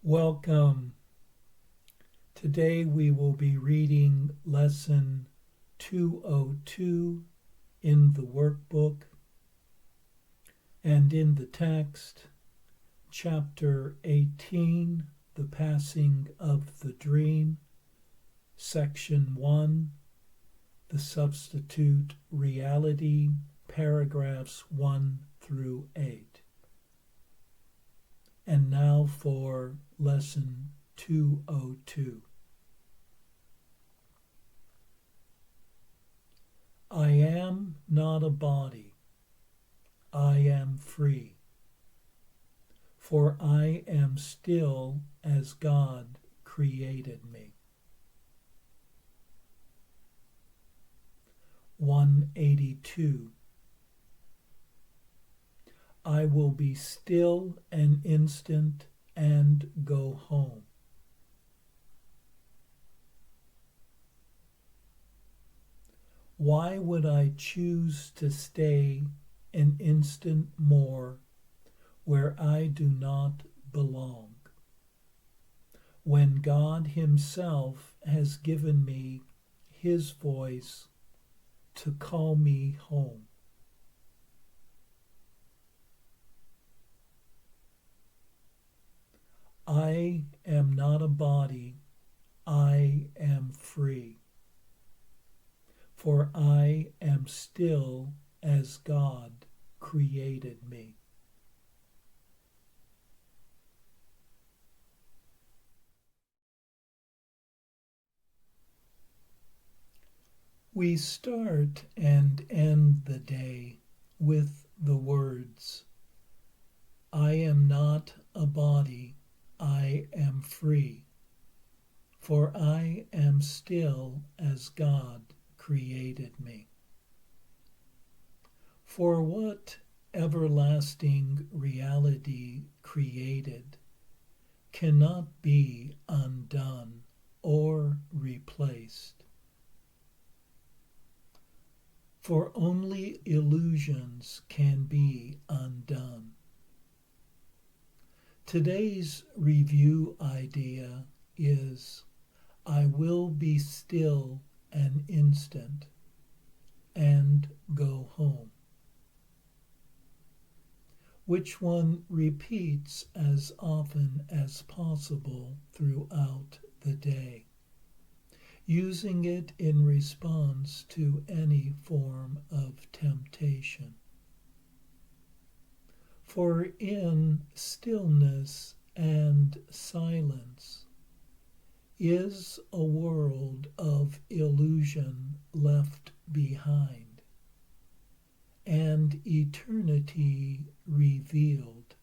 Welcome. Today we will be reading Lesson 202 in the workbook and in the text, Chapter 18, The Passing of the Dream, Section 1, The Substitute Reality, paragraphs 1 through 8. And now for Lesson 202. I am not a body, I am free, for I am still as God created me. 182. I will be still an instant and go home. Why would I choose to stay an instant more where I do not belong, when God Himself has given me His voice to call me home? I am not a body, I am free, for I am still as God created me. We start and end the day with the words, I am not a body, I am free, for I am still as God created me. For what everlasting reality created cannot be undone or replaced. For only illusions can be undone. Today's review idea is, I will be still an instant and go home, which one repeats as often as possible throughout the day, using it in response to any form of temptation. For in stillness and silence is a world of illusion left behind, and eternity revealed.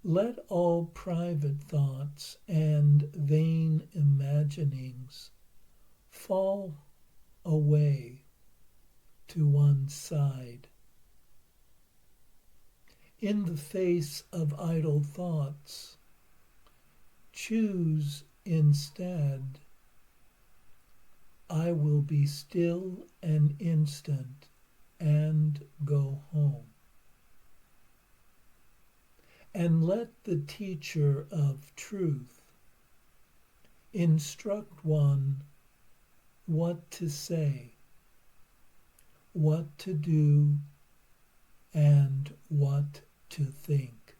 Let all private thoughts and vain imaginings fall away to one side. In the face of idle thoughts, choose instead, I will be still an instant and go home. And let the teacher of truth instruct one what to say, what to do, and what to think.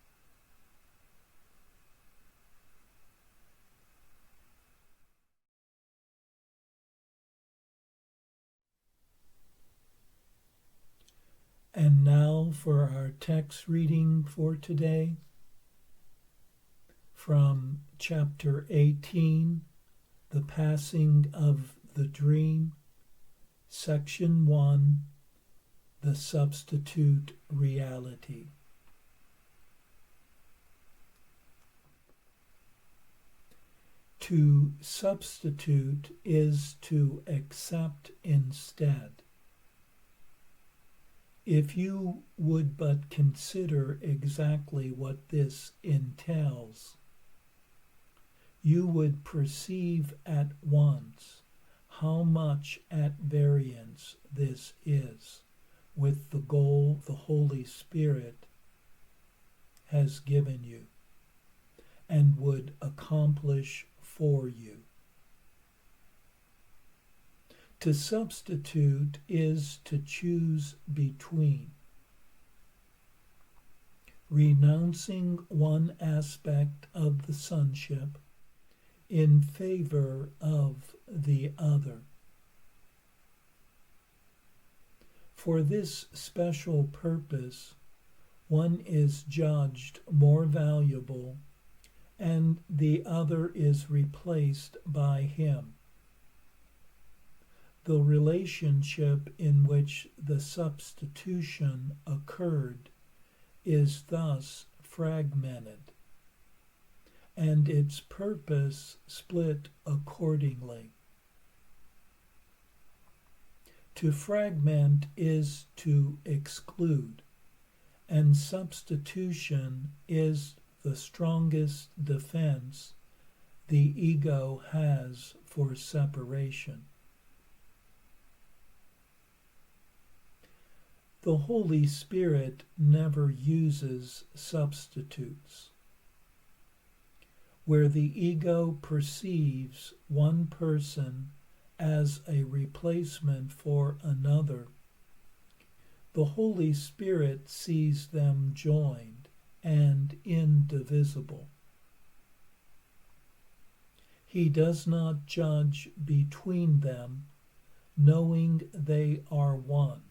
And now for our text reading for today, from Chapter 18, The Passing of the Dream, Section 1, The Substitute Reality. To substitute is to accept instead. If you would but consider exactly what this entails, you would perceive at once how much at variance this is with the goal the Holy Spirit has given you. and would accomplish for you. To substitute is to choose between, renouncing one aspect of the sonship in favor of the other. For this special purpose, one is judged more valuable, and the other is replaced by him. The relationship in which the substitution occurred is thus fragmented, and its purpose split accordingly. To fragment is to exclude, and substitution is the strongest defense the ego has for separation. The Holy Spirit never uses substitutes. Where the ego perceives one person as a replacement for another, the Holy Spirit sees them joined and indivisible. He does not judge between them, knowing they are one.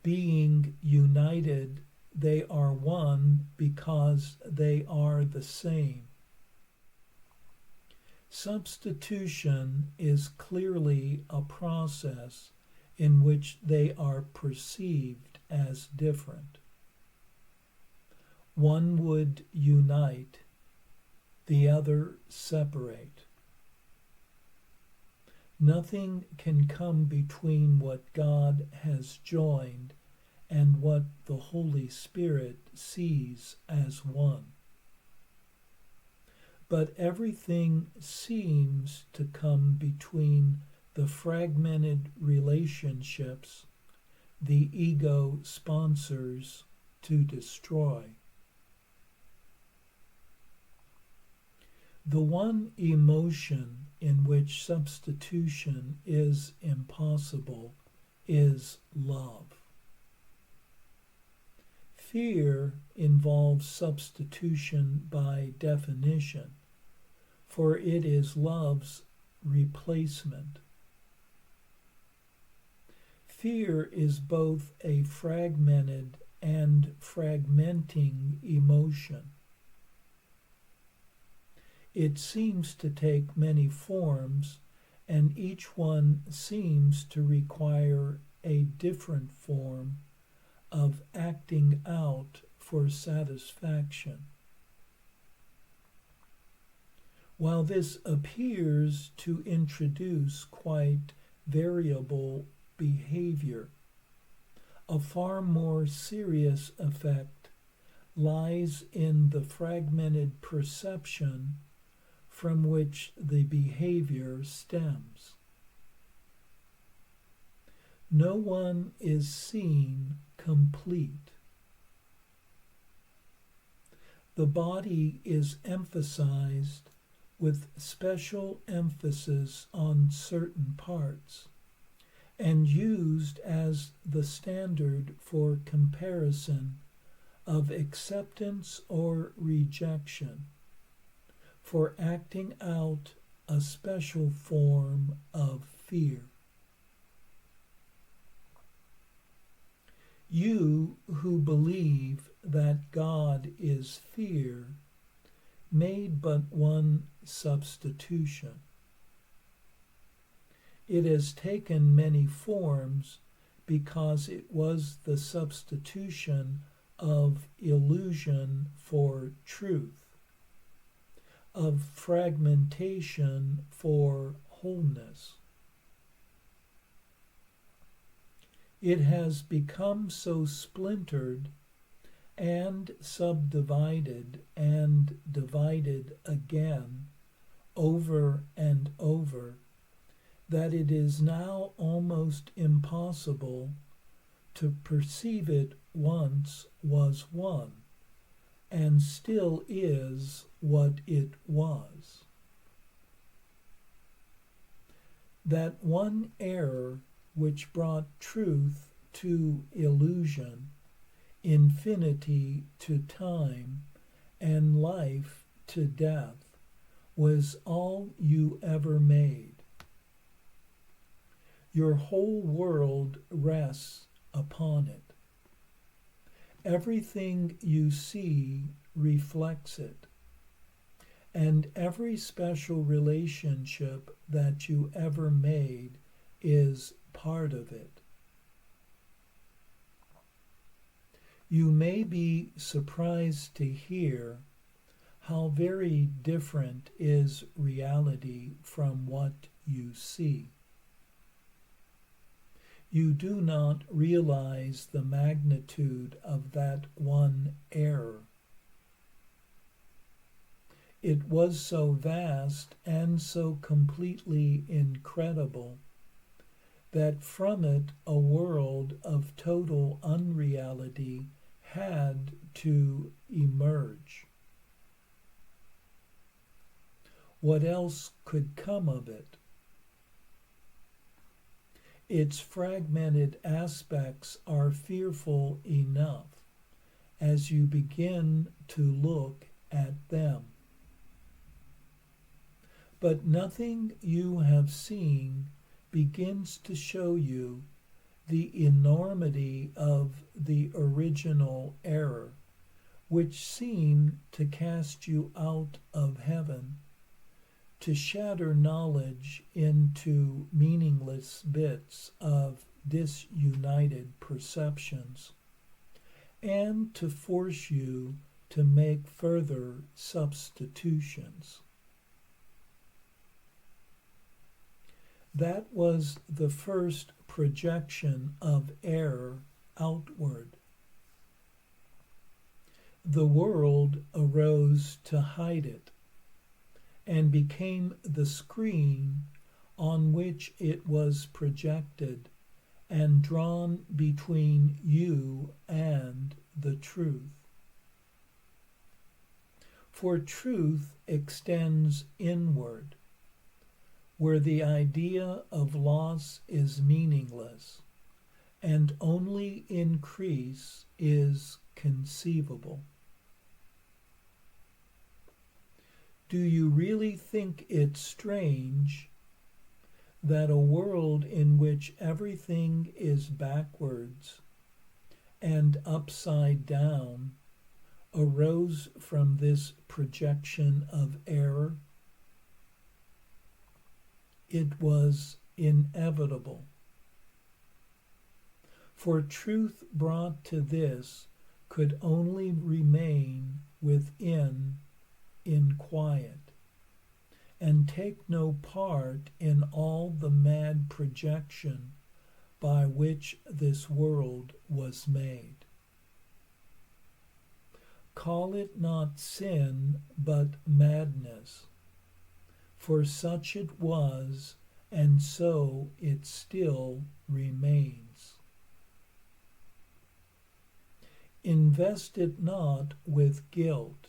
Being united, they are one because they are the same. Substitution is clearly a process in which they are perceived as different. One would unite, the other separate. Nothing can come between what God has joined and what the Holy Spirit sees as one. But everything seems to come between the fragmented relationships the ego sponsors to destroy. The one emotion in which substitution is impossible is love. Fear involves substitution by definition, for it is love's replacement. Fear is both a fragmented and fragmenting emotion. It seems to take many forms, and each one seems to require a different form of acting out for satisfaction. While this appears to introduce quite variable behavior, a far more serious effect lies in the fragmented perception from which the behavior stems. No one is seen complete. The body is emphasized with special emphasis on certain parts and used as the standard for comparison of acceptance or rejection, for acting out a special form of fear. You who believe that God is fear made but one substitution. It has taken many forms because it was the substitution of illusion for truth, of fragmentation for wholeness. It has become so splintered and subdivided and divided again over and over that it is now almost impossible to perceive it once was one, and still is what it was. That one error which brought truth to illusion, infinity to time, and life to death, was all you ever made. Your whole world rests upon it. Everything you see reflects it, and every special relationship that you ever made is part of it. You may be surprised to hear how very different is reality from what you see. You do not realize the magnitude of that one error. It was so vast and so completely incredible that from it a world of total unreality had to emerge. What else could come of it? Its fragmented aspects are fearful enough as you begin to look at them. But nothing you have seen begins to show you the enormity of the original error, which seemed to cast you out of heaven, to shatter knowledge into meaningless bits of disunited perceptions, and to force you to make further substitutions. That was the first projection of error outward. The world arose to hide it, and became the screen on which it was projected and drawn between you and the truth. For truth extends inward, where the idea of loss is meaningless, and only increase is conceivable. Do you really think it strange that a world in which everything is backwards and upside down arose from this projection of error? It was inevitable. For truth brought to this could only remain within in quiet, and take no part in all the mad projection by which this world was made. Call it not sin, but madness, for such it was, and so it still remains. Invest it not with guilt,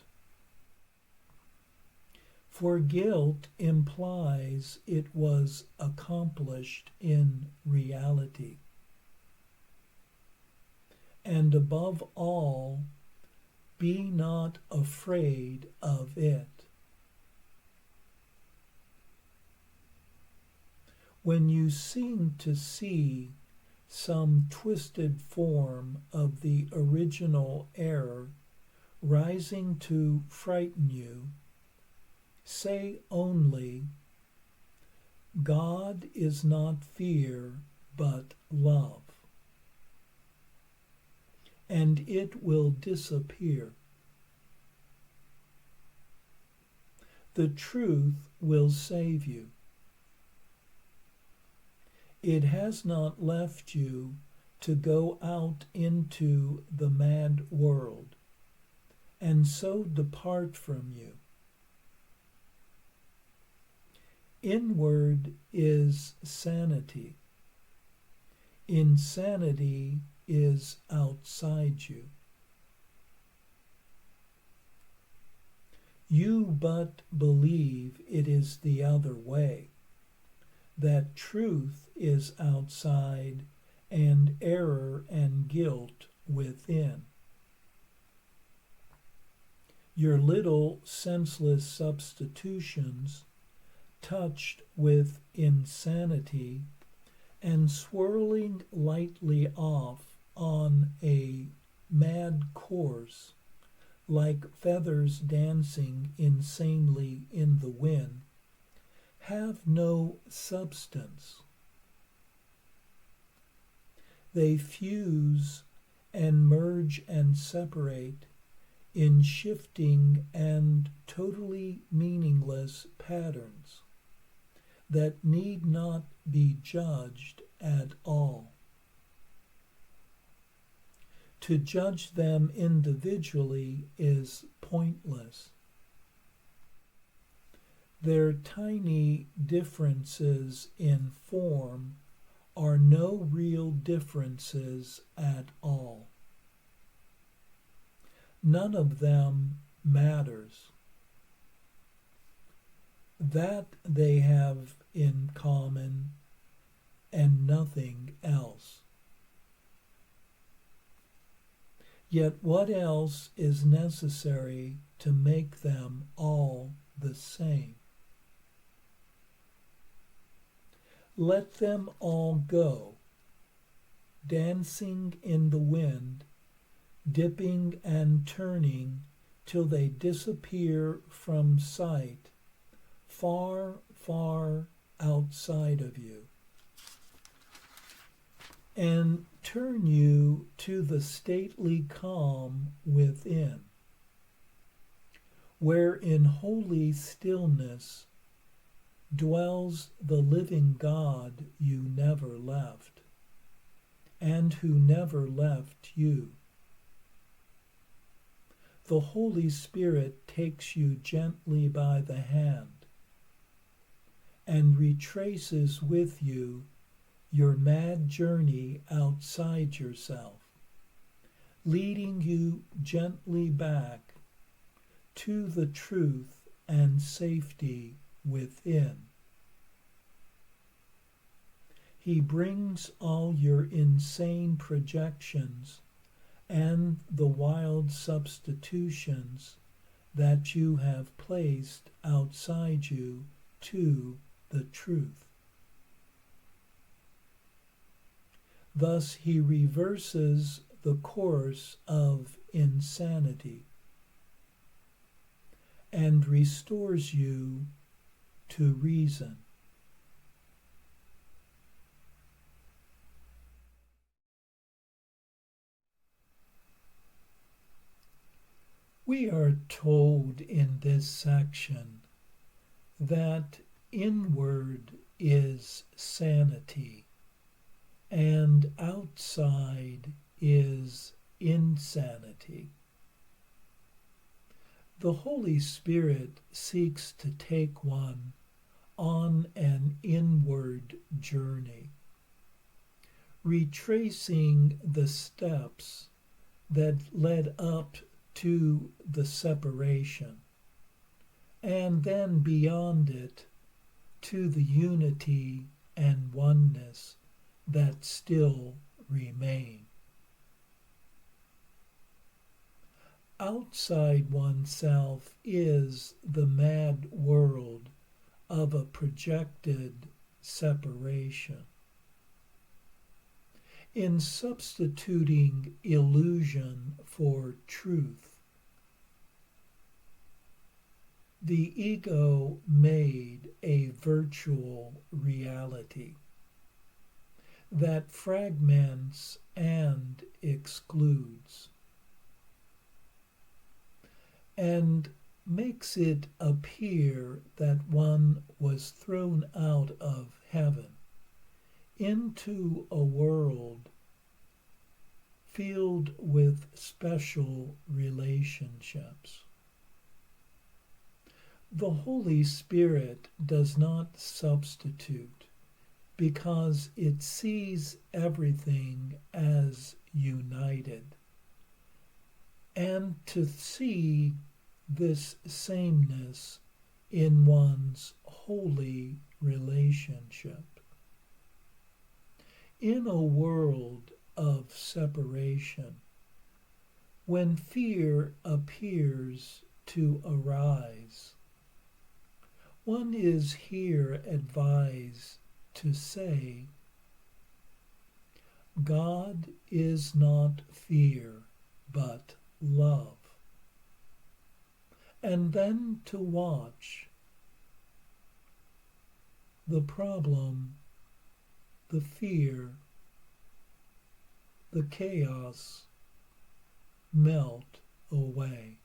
for guilt implies it was accomplished in reality. And above all, be not afraid of it. When you seem to see some twisted form of the original error rising to frighten you, say only, God is not fear, but love, and it will disappear. The truth will save you. It has not left you to go out into the mad world, and so depart from you. Inward is sanity. Insanity is outside you. You but believe it is the other way, that truth is outside and error and guilt within. Your little senseless substitutions, touched with insanity and swirling lightly off on a mad course, like feathers dancing insanely in the wind, have no substance. They fuse and merge and separate in shifting and totally meaningless patterns that need not be judged at all. To judge them individually is pointless. Their tiny differences in form are no real differences at all. None of them matters. That they have in common and nothing else. Yet what else is necessary to make them all the same? Let them all go, dancing in the wind, dipping and turning till they disappear from sight, far, far outside of you, and turn you to the stately calm within, where in holy stillness dwells the living God you never left, and who never left you. The Holy Spirit takes you gently by the hand and retraces with you your mad journey outside yourself, leading you gently back to the truth and safety within. He brings all your insane projections and the wild substitutions that you have placed outside you to the truth. Thus he reverses the course of insanity and restores you to reason. We are told in this section that inward is sanity and outside is insanity. The Holy Spirit seeks to take one on an inward journey, retracing the steps that led up to the separation, and then beyond it to the unity and oneness that still remain. Outside oneself is the mad world of a projected separation. In substituting illusion for truth, the ego made a virtual reality that fragments and excludes, and makes it appear that one was thrown out of heaven into a world filled with special relationships. The Holy Spirit does not substitute because it sees everything as united. And to see this sameness in one's holy relationship. In a world of separation, when fear appears to arise, one is here advised to say, God is not fear, but love. And then to watch the problem, the fear, the chaos melt away.